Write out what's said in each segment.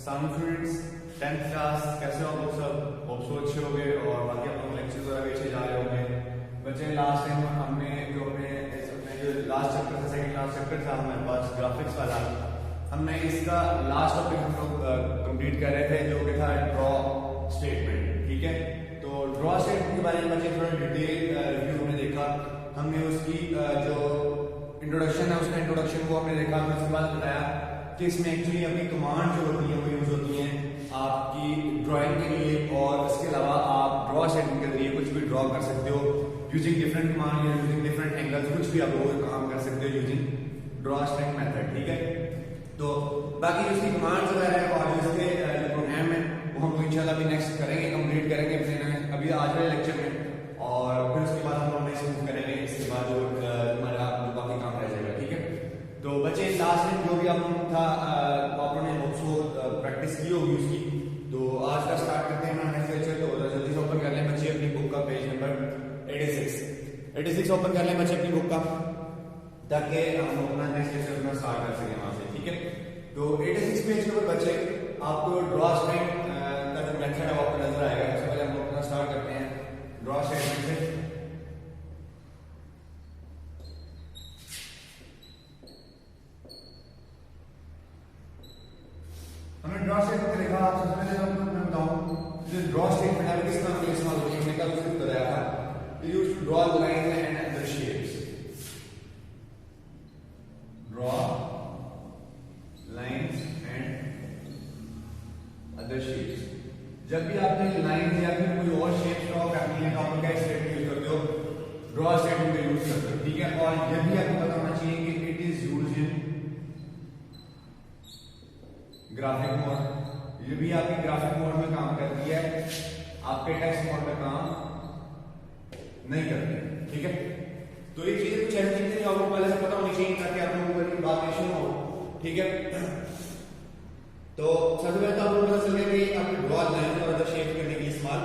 Sound students 10th class कैसे हो आप लोग सब? होप सो अच्छे होंगे और बाकी आप लोग लेक्चर्स वगैरह पीछे जा रहे होंगे। बच्चे लास्ट टाइम हमने जो लास्ट चैप्टर था, सेकंड लास्ट चैप्टर था हमारे पास ग्राफिक्स वाला, हमने इसका लास्ट टॉपिक हम लोग कंप्लीट कर रहे थे जो कि था ड्रॉ स्टेटमेंट। ठीक है, तो ड्रॉ स्टेटमेंट के बारे में बच्चे थोड़ा डिटेल रिव्यू हमने देखा। हमने उसकी जो इंट्रोडक्शन है उसका इंट्रोडक्शन को हमने देखा। हमने उसके बाद बताया कि इसमें एक्चुअली अपनी कमांड जो होती है वो यूज होती है आपकी ड्राइंग के लिए, और इसके अलावा आप ड्रॉ स्टेटमेंट के जरिए कुछ भी ड्रॉ कर सकते हो यूजिंग डिफरेंट कमांड या यूजिंग डिफरेंट एंगल्स, कुछ भी आप लोग काम कर सकते हो यूजिंग ड्रॉ स्टेटमेंट मेथड। ठीक है, तो बाकी जो इसकी कमांड्स वगैरह है और जो इसके जो प्रोग्राम है वो हम इंशाल्लाह अभी नेक्स्ट करेंगे, कंप्लीट करेंगे अभी आज वाले लेक्चर में, और फिर उसके बाद हम लोग नेक्स्ट मूव करेंगे। इसके बाद जो हमारा जो बाकी काम रह जाएगा। ठीक है, तो बच्चे लास्ट में जो भी आप था आपने उसको प्रैक्टिस की होगी उसकी, तो आज का स्टार्ट करते हैं नेक्स्ट लेक्चर। तो जल्दी से ओपन कर लें बच्चे अपनी बुक का पेज नंबर 86 ओपन कर लें बच्चे अपनी बुक का, ताकि हम अपना नेक्स्ट लेक्चर अपना स्टार्ट कर सकें वहां से। ठीक है, तो 86 पेज के ऊपर बच्चे आपको ड्रॉ स्टेटमेंट का जो मेथड है वो आपको नजर आएगा। सबसे पहले हम अपना स्टार्ट करते हैं ड्रॉ स्टेटमेंट से। हमने ड्रॉ स्टेटमेंट लिखा। आप सबसे पहले मैं बताऊं जो ड्रॉ स्टेटमेंट है किस तरह से इस्तेमाल होती है, मैंने कल उससे बताया था। Use to draw lines and other shapes. Draw lines and other shapes. जब भी आपने लाइंस या फिर कोई और शेप ड्रॉ करनी है तो आप क्या स्टेटमेंट यूज करते हो? ड्रॉ स्टेटमेंट का यूज करते हो। ठीक है, और यह भी आपको पता होना चाहिए कि it is used in graphic mode. ये भी आपकी ग्राफिक मोड में काम करती है, आपके टेक्स्ट मोड में काम नहीं करती। ठीक है, तो ये चीजें कुछ ऐसी चीजें आपको पहले से पता होनी चाहिए ताकि आप लोगों को बात नहीं हो। ठीक है, तो सबसे पहले तो आप लोगों को पता चल गया कि आपकी ड्रॉ लाइन और अदर शेप करने के लिए इस्तेमाल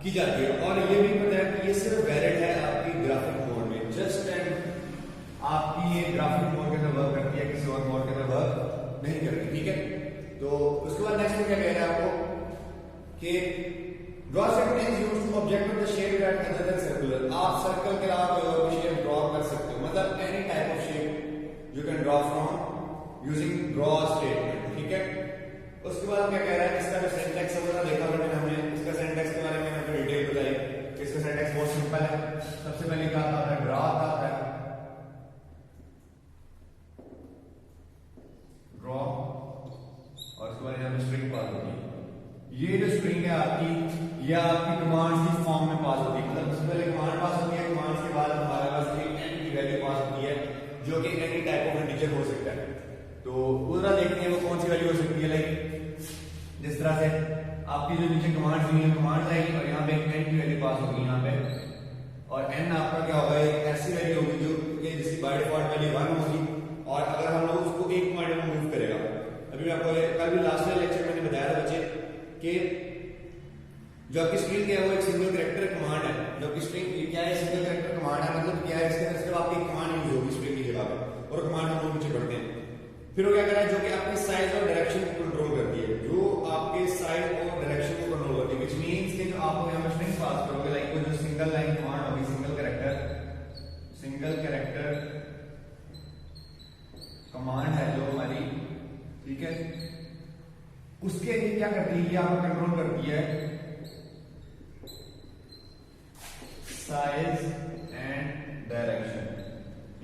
की जाती है, और ये भी पता है कि ये सिर्फ वैलिड है आपकी ग्राफिक मोड में। जस्ट एंड आपकी ये ग्राफिक मोड के अंदर वर्क करती है, किसी और मोड के अंदर वर्क नहीं करती। ठीक है, तो उसके बाद नेक्स्ट में क्या कह रहा है आपको कि draw statement is used to object of the shape that other than circular. आप सर्कल के अलावा कोई और भी शेप ड्रॉ कर सकते हो, मतलब any type of shape you can draw from using draw statement. ठीक है, उसके बाद क्या कह रहा है इसका जो सिंटैक्स है वो देखा मैंने, हमने इसका सिंटैक्स के बारे में आपको डिटेल बताई। इसका सिंटैक्स बहुत सिंपल है। सबसे पहले क्या आता है? ड्रॉ आता है, ड्रॉ, और उसके बाद यहाँ पे स्ट्रिंग पास होती है। ये जो स्ट्रिंग है आपकी, यह आपकी कमांड्स की फॉर्म में पास होती है। मतलब सबसे पहले कमांड पास होती है, कमांड्स के बाद हमारे पास एक एन की वैल्यू पास होती है जो कि एनी टाइप ऑफ इंटीजर हो सकता है। तो पूरा देखते हैं वो कौन सी वैल्यू हो सकती है। लाइक जिस तरह से आपकी जो नीचे कमांड दी है कमांड आएगी और यहाँ पे एक एन की वैल्यू पास होगी यहाँ पे, और एन आपका क्या होगा? एक ऐसी वैल्यू होगी जो कि जिसकी बाय डिफॉल्ट वैल्यू 1 होगी, और अगर हम लोग उसको एक कमांड में मूव करेगा, अभी मैं आपको कल भी लास्ट लेक्चर में बताया था बच्चे कि जो आपकी स्ट्रिंग है वो एक सिंगल कैरेक्टर कमांड है। जो आपकी स्ट्रिंग क्या है? सिंगल कैरेक्टर कमांड है। मतलब क्या है? इसके अंदर सिर्फ आपकी कमांड यूज होगी स्ट्रिंग की जगह पे, और कमांड हम लोग नीचे पढ़ते हैं। फिर वो क्या कर रहा है? जो कि आपकी साइज और डायरेक्शन को कंट्रोल करती है, जो आपके साइज और डायरेक्शन को कंट्रोल करती है, व्हिच मींस कि जो आप लोग यहां पे स्ट्रिंग पास करोगे, लाइक वो जो सिंगल लाइन कमांड होगी, सिंगल कैरेक्टर कमांड है जो हमारी, ठीक है, उसके लिए क्या करती है? ये आपको कंट्रोल करती है साइज एंड डायरेक्शन।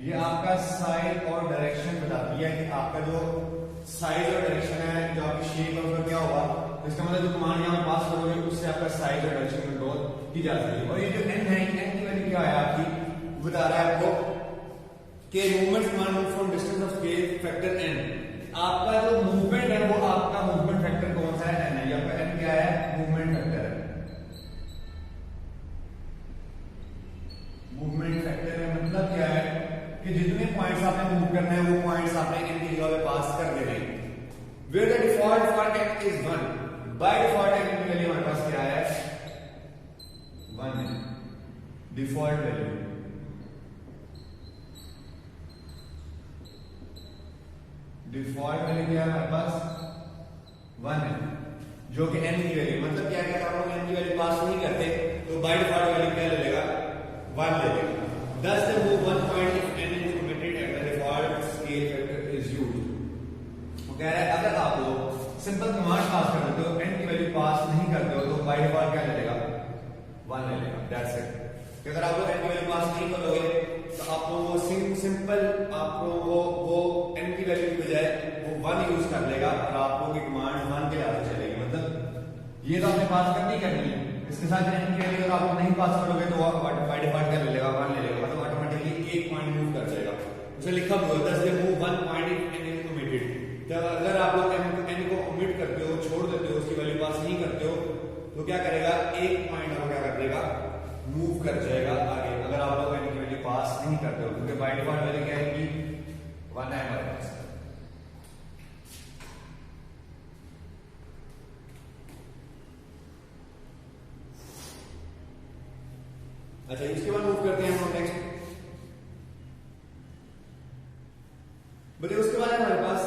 ये आपका साइज और डायरेक्शन बताती है कि आपका जो साइज और डायरेक्शन है, जो आपकी शेप है उसका क्या होगा। तो इसका मतलब जो कमांड यहां पास करोगे उससे आपका साइज और डायरेक्शन कंट्रोल की जा सकती है। और ये जो एन है, एन की वैल्यू क्या है आपकी? बता रहा है आपको कि movement command from distance of scale factor N. आपका जो मूवमेंट है वो आपका मूवमेंट फैक्टर कौन सा है? एन है। आपका एन क्या है? मूवमेंट फैक्टर है। मूवमेंट फैक्टर है मतलब क्या है कि जितने पॉइंट्स आपने मूव करना है वो पॉइंट्स आपने एन की जगह पे पास कर देने हैं। Where the default for N is 1, by default N की वैल्यू हमारे पास क्या है? 1 है डिफॉल्ट वैल्यू। डिफॉल्ट वैल्यू क्या है हमारे पास? 1 है, जो कि n की वैल्यू, मतलब क्या है, आप लोग n की वैल्यू पास नहीं करते तो बाय डिफॉल्ट वैल्यू क्या ले लेगा, 1 ले लेगा। Thus the move 1 point if n is committed at the default scale factor is used। वो कह रहा है अगर आप लोग सिंपल कमांड पास कर देते हो, n की वैल्यू पास नहीं करते हो, तो बाय डिफॉल्ट क्या ले लेगा, 1 ले लेगा। That's it. कि अगर आप लोग n की वैल्यू पास नहीं करोगे तो आप लोगों को सिंपल आप लोगों को वो n की वैल्यू की बजाय वो 1 यूज कर लेगा और आप लोगों की कमांड 1 के आगे चलेगी। मतलब ये तो आपने पास करनी है, इसके साथ n की वैल्यू अगर आप नहीं पास करोगे तो वो बाय डिफॉल्ट क्या ले लेगा, 1 ले लेगा, मतलब ऑटोमेटिकली एक पॉइंट मूव कर जाएगा। उसे लिखा हुआ है 10 move 1 point if n is omitted. तो अगर आप लोग n को ओमिट करते हो, छोड़ देते हो, उसकी वैल्यू पास नहीं करते हो, तो क्या करेगा, एक पॉइंट आपको क्या कर देगा, मूव कर जाएगा आगे। अगर आप लोग n की वैल्यू पास नहीं करते हो, क्योंकि बाय डिफॉल्ट वैल्यू क्या है कि 1 है हमारे पास। अच्छा, इसके बाद मूव करते हैं हम नेक्स्ट। बच्चे उसके बाद हमारे पास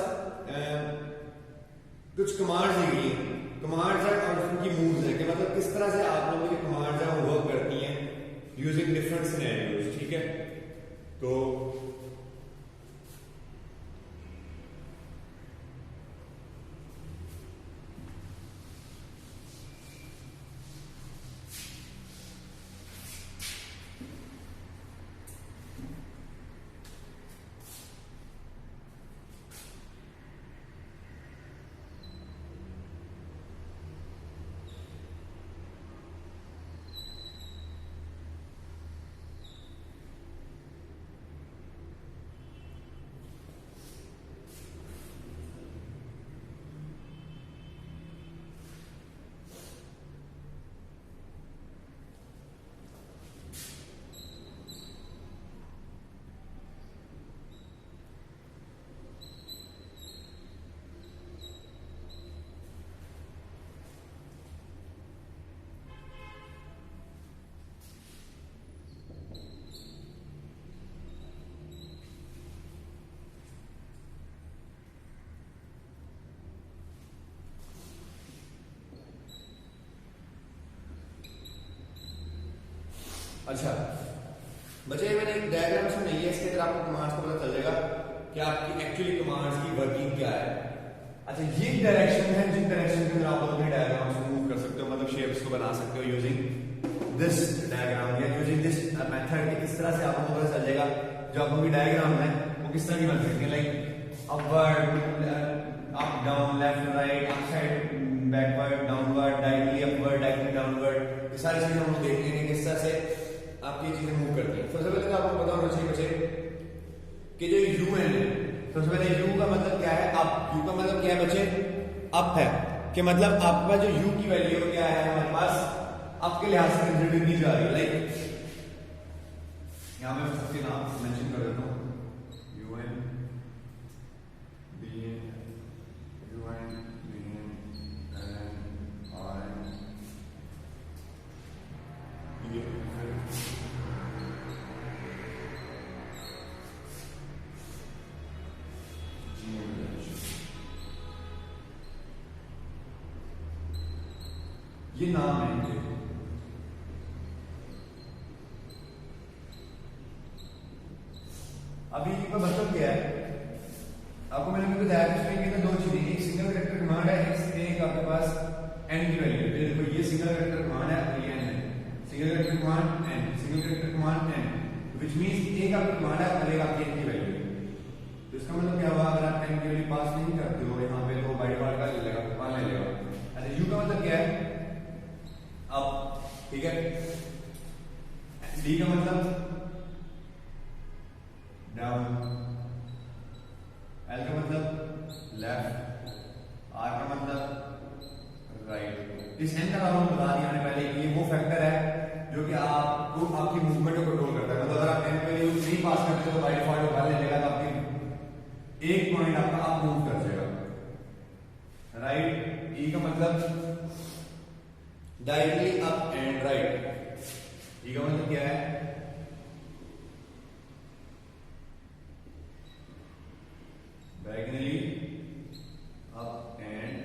कुछ कमांड्स दी गई है। कमांड्स है और उनकी मूव्स है कि मतलब किस तरह से आप लोगों की कमांड्स है वो वर्क करती हैं यूजिंग डिफरेंट सिनेरियोज। ठीक है, तो अच्छा बच्चे, मैंने एक डायग्राम से नहीं है, इसके अंदर आपको कमांड्स को पता चल जाएगा कि आपकी एक्चुअली कमांड्स की वर्किंग क्या है। अच्छा, ये डायरेक्शन है जिस डायरेक्शन के अंदर आप लोग अपने डायग्राम्स को मूव कर सकते हो, मतलब शेप्स को बना सकते हो यूजिंग दिस डायग्राम या यूजिंग दिस मेथड। किस तरह से आपको पता चल जाएगा जो आप लोगों की डायग्राम है वो किस तरह की बन सकती है, like upward, up down, left right, up side backward, downward, directly upward, directly downward. ये सारी चीजें हम लोग देख लेंगे किस तरह से आपकी चीजें मूव करती हैं। सबसे पहले तो आपको पता होना चाहिए बच्चे कि जो यू है, सबसे पहले यू का मतलब क्या है, अप। यू का मतलब क्या है बच्चे, अप है, कि मतलब आपके पास जो यू की वैल्यू क्या है हमारे पास अप के लिहाज से कंसिडर की जा रही है। लाइक यहां मैं सबके नाम मेंशन कर देता हूं, UN, BN, UN, BN, LN, RN, ये नाम है इनके। अभी इनका मतलब क्या है, आपको मैंने बताया इसमें दो चीजें, एक सिंगल कैरेक्टर कमांड है, एक आपके पास n की वैल्यू। देखो ये सिंगल कैरेक्टर कमांड है और ये n है। Single character command n, single character command n, which means एक आपकी कमांड है और एक आपकी n की वैल्यू। तो इसका मतलब क्या हुआ, अगर आप n की वैल्यू पास नहीं करते हो यहाँ पे तो बाय डिफॉल्ट का ले लेगा, 1 ले लेगा। अच्छा, u का मतलब क्या है, अप। ठीक है, d का मतलब डाउन, l का मतलब लेफ्ट, r का मतलब राइट। इस n का हम बता दिया मैंने पहले, ये वो फैक्टर है जो कि आपको आपकी मूवमेंट को कंट्रोल करता है। मतलब अगर आप n की वैल्यू नहीं पास करते तो बाय डिफॉल्ट 1 ले लेगा, तो आपकी एक पॉइंट आपका अप मूव कर जाएगा। राइट, e का मतलब directly up and right. e का मतलब क्या है, diagonally up and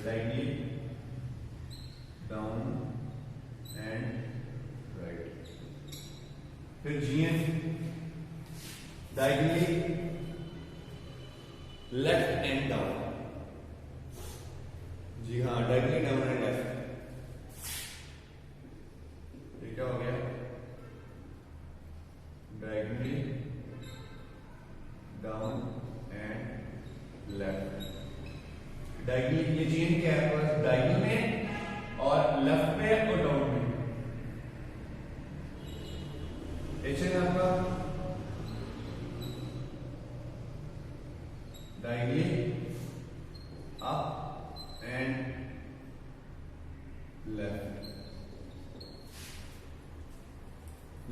diagonally down and right. फिर GN diagonally left and down. जी हाँ, डायगनली डाउन एंड लेफ्ट। ये क्या हो गया? Diagonally down and left. Diagonally ये GN क्या है? बस डायगनल में और लेफ्ट पे और डाउन में। HN आपका डायगनली अप एंड लेफ्ट।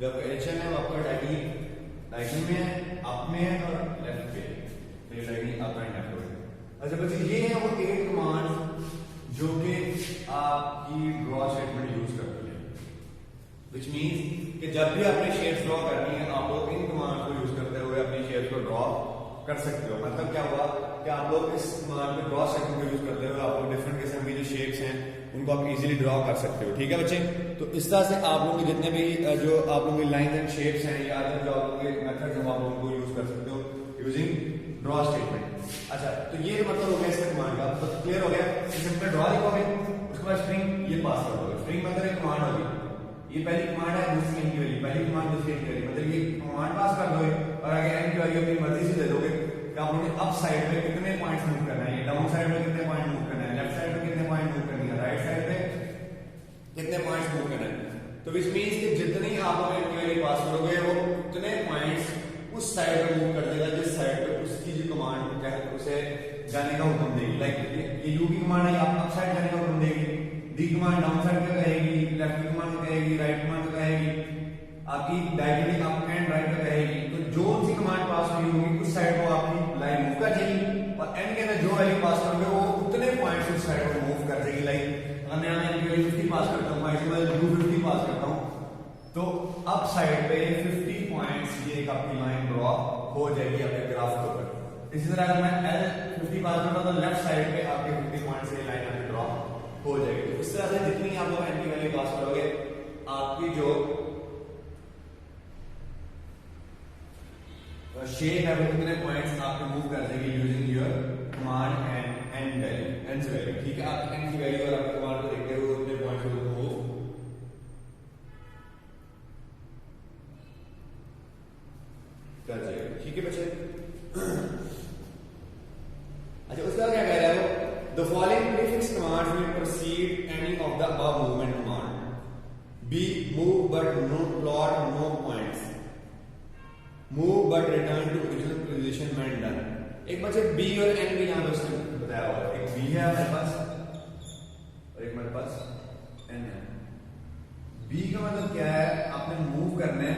जब HN है वो आपका डायगनल में है, अप में है और लेफ्ट पे। तो ये डायगनली अप एंड लेफ्ट हो गया। अच्छा बच्चे, ये है वो 8 कमांड जो कि आपकी ड्रॉ स्टेटमेंट यूज करती है। विच मीन्स कि जब भी आपने शेप्स ड्रॉ करनी है आप लोग इन कमांड को यूज करते हुए अपनी शेप्स को ड्रॉ कर सकते हो। मतलब क्या हुआ कि आप लोग इस कमांड को ड्रॉ स्टेटमेंट को यूज करते हुए आप लोग डिफरेंट किस्म की जो शेप्स हैं उनको आप इजीली ड्रॉ कर सकते हो। ठीक है बच्चे, तो इस तरह से आप लोग जितने भी जो आप लोगों की लाइन एंड शेप्स हैं या जो आप लोगों के मेथड्स हैं आप लोगों को यूज कर सकते हो यूजिंग ड्रॉ स्टेटमेंट। अच्छा, तो ये मतलब हो गया इसका कमांड का, तो क्लियर हो गया। सिंपल ड्रॉ लिखोगे, उसके बाद स्ट्रिंग ये पास कर दोगे। स्ट्रिंग मतलब एक कमांड होगी, ये पहली कमांड है, दूसरी एन की वैल्यू, पहली कमांड दूसरी एन की वैल्यू, मतलब ये कमांड पास कर दोगे और आगे एन की वैल्यू अपनी मर्जी से दे दोगे कि आप लोगों ने अप साइड पे कितने पॉइंट्स मूव करना है, डाउन साइड में कितने पॉइंट मूव करना है, लेफ्ट साइड में कितने पॉइंट मूव करनी है, राइट साइड पे कितने पॉइंट्स मूव करना है। तो विच मींस कि जितनी आप लोग एन की वैल्यू पास करोगे वो उतने पॉइंट्स उस साइड पे मूव कर देगा जिस साइड पे उसकी जो कमांड है उसे जाने का हुक्म देगी। लाइक ये यू की कमांड है, आप अप साइड जाने का हुक्म देगी, डी कमांड डाउन साइड का कहेगी, लेफ्ट की कमांड कहेगी, राइट कमांड कहेगी, आपकी डायगनली अप एंड राइट का कहेगी। तो जो सी कमांड पास हुई होगी उस साइड को आपकी लाइन मूव कर जाएगी और एन के अंदर जो वैल्यू पास करोगे वो उतने पॉइंट्स उस साइड को मूव कर देगी। लाइक अगर मैं एन की वैल्यू 50 पास करता हूँ, मैं 50 पास करता हूँ, तो अप साइड पे 50 पॉइंट्स ये एक आपकी लाइन ड्रॉ हो जाएगी आपके ग्राफ के ऊपर। इसी तरह अगर मैं L 50 पास करता हूँ तो लेफ्ट साइड पे आपके 50 पॉइंट्स ये लाइन आपकी ड्रॉ हो जाएगी। तो इस तरह से जितनी आप लोग एन की वैल्यू पास करोगे आपकी जो शेप है वो कितने पॉइंट्स आपके मूव कर देगी using your command and N value, N से वैल्यू। ठीक है, आप एन की वैल्यू और आपके कमांड को देखते हुए उतने पॉइंट्स को मूव कर जाएगा। ठीक है बच्चे। अच्छा, उसका क्या कह रहा है वो? The following prefix commands will precede any of the above movement command. B, move but no plot, no points. Move but return to original position when done. एक बच्चे B और N भी यहाँ पे उसने बताया हुआ है। एक B है हमारे पास और एक हमारे पास N है। B का मतलब क्या है? आपने मूव करना है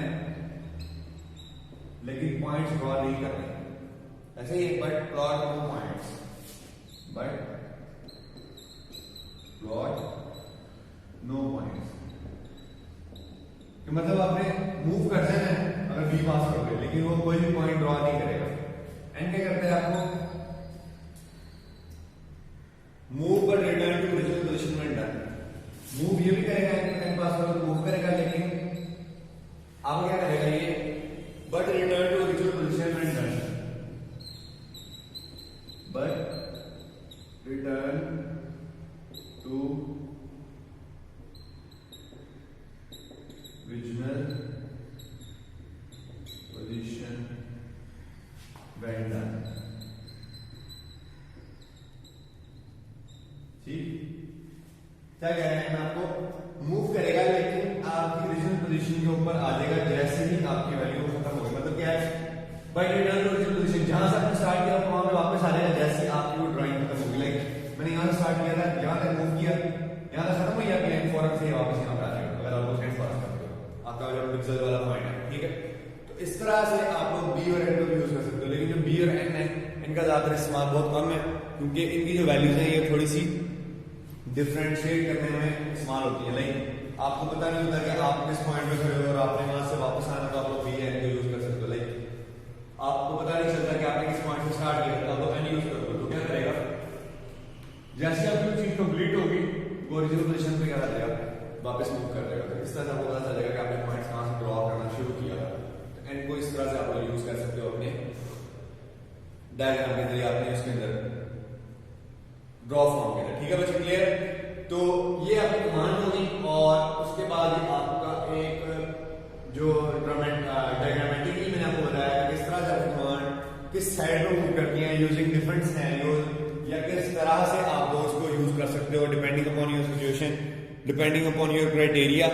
लेकिन पॉइंट्स ड्रॉ नहीं करने। ऐसे ही but plot no points, but plot no points मतलब आपने मूव करते हैं अगर बी पास करोगे लेकिन वो कोई भी पॉइंट ड्रॉ नहीं करेगा। एंड क्या करते हैं आपको? Move but return to original position when done. Move ये भी करेगा, एंड पास करोगे मूव करेगा, लेकिन अब क्या करेगा ये? But return to original position when done, but return to original position when done। ठीक, क्या कह रहे हैं? आपको मूव करेगा लेकिन आपकी ओरिजिनल पोजीशन के ऊपर आ जाएगा जैसे ही आपकी वैल्यू खत्म होगी। मतलब क्या है? By return to original position, जहां से आपने स्टार्ट किया वहां पे वापस आ जाएगा जैसे आपकी वो ड्राइंग खत्म होगी। लाइक मैंने यहां से स्टार्ट किया था, यहां तक मूव किया, यहां तक खत्म हो गया, लाइन फौरन से वापस यहां पे आ जाएगा अगर आप सेंड पास करते हो आपका जो पिक्सल वाला पॉइंट है। ठीक है, तो इस तरह से आप लोग बी और एन को भी यूज कर सकते हो। लेकिन जो बी और एन है इनका ज्यादातर इस्तेमाल बहुत कम है क्योंकि इनकी जो वैल्यूज है ये थोड़ी सी डिफरेंशिएट करने में इस्तेमाल होती है। लाइक आपको पता नहीं होता कि आप किस पॉइंट पे खड़े हो और आपने वहां से वापस आना, तो आप लोग बी एन को यूज कर सकते हो। लाइक आपको पता नहीं चलता कि आपने किस पॉइंट से स्टार्ट किया, तो आप एन यूज करोगे तो क्या करेगा? जैसे आप कोई चीज क्या कर देगा, वापस मूव कर देगा। तो इस तरह से आपको पता चलेगा कि आपने पॉइंट्स कहां से ड्रॉ करना शुरू किया। तो एंड को इस तरह से आप लोग यूज कर सकते हो अपने डायग्राम के जरिए, आपने उसके अंदर ड्रॉ फॉर्म के अंदर। ठीक है बच्चे, क्लियर? तो ये आपकी कमांड होगी और उसके बाद आपका एक जो डायग्रामेटिकली मैंने आपको बताया कि किस तरह से आपकी कमांड किस साइड में मूव करती है यूजिंग डिफरेंट सिनेरियोज, या किस तरह से आप लोग उसको यूज कर सकते हो depending upon your situation, depending upon your criteria.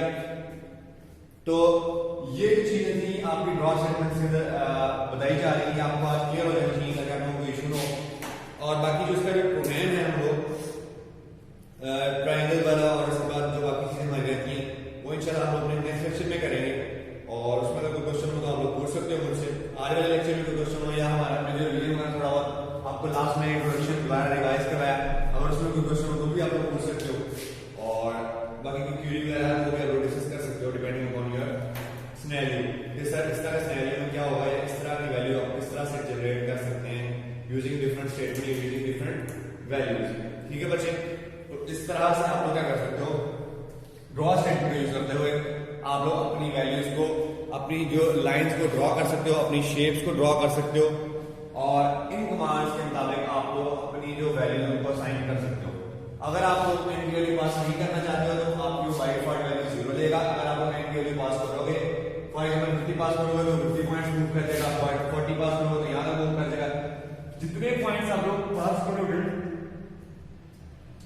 तो ये चीजें थी आपकी ड्रॉ स्टेटमेंट से बताई जा रही है, आपको आज क्लियर हो जाना चाहिए ताकि आप लोगों को इशू ना हो। और बाकी जो इसका जो प्रोग्राम है हम लोग ट्रायंगल वाला और उसके बाद जो बाकी चीजें हमारी रहती हैं वो इंशाल्लाह हम लोग अपने नेक्स्ट लेक्चर में करेंगे। और उसमें अगर कोई क्वेश्चन हो तो आप लोग पूछ सकते हो मुझसे, आज वाले लेक्चर में कोई क्वेश्चन हो या हमारा अपने जो रिवीजन हुआ थोड़ा बहुत आपको लास्ट में इंट्रोडक्शन दोबारा रिवाइज कराया, अगर उसमें कोई क्वेश्चन हो तो भी आप लोग पूछ सकते हो। और बाकी कोई क्वेरी वगैरह है वो भी आप लोग डिस्कस कर सकते हो डिपेंडिंग अपॉन योर सिनेरियो। इस तरह के सिनेरियो में क्या होगा, इस तरह की वैल्यू आप किस तरह से जनरेट कर सकते हैं using different statement, using different values. ठीक है बच्चे, तो इस तरह से आप लोग क्या कर सकते हो, ड्रॉ स्टेटमेंट यूज करते हुए आप लोग अपनी वैल्यूज को, अपनी जो लाइंस को ड्रॉ कर सकते हो, अपनी शेप्स को ड्रॉ कर सकते हो, और इन कमांड्स के मुताबिक आप लोग अपनी जो वैल्यूज उनको असाइन कर सकते हो। अगर आप लोग एनपीएल पास नहीं करना चाहते हो तो आपकी बाय डिफॉल्ट वैल्यू 0 लेगा। अगर आप लोग एनपीएल पास करोगे, फॉर एग्जांपल 50 पास करोगे तो 50 पॉइंट्स मूव कर देगा, 40 पास करोगे तो यहां तक मूव कर देगा। जितने पॉइंट्स आप लोग पास करोगे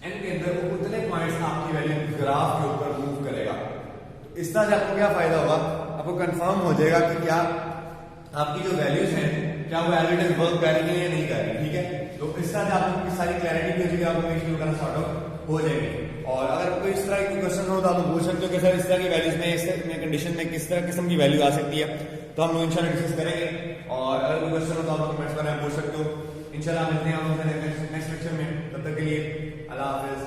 एन के अंदर उतने पॉइंट्स आपकी वैल्यू ग्राफ के ऊपर मूव करेगा। तो इस तरह से आपको क्या फायदा होगा, आपको कंफर्म हो जाएगा कि क्या आपकी जो वैल्यूज हैं क्या वो एज इट इज वर्क कर रही है या नहीं कर रही। ठीक है, तो इस तरह से आपको की सारी क्लैरिटी हो जाएगी, आपको इशू वगैरह सॉर्ट आउट हो जाएंगे। और अगर कोई इस तरह की क्वेश्चन हो तो आप पूछ सकते हो कि सर इस तरह की वैल्यूज में, इस तरह कंडीशन में किस तरह किस्म की वैल्यू आ सकती है, तो हम लोग इंशाल्लाह डिस्कस करेंगे। और अगर कोई क्वेश्चन हो तो आप लोग कमेंट्स में पूछ सकते हो। इंशाल्लाह मिलते हैं हम लोग नेक्स्ट लेक्चर में, तब तक के लिए अल्लाह हाफिज।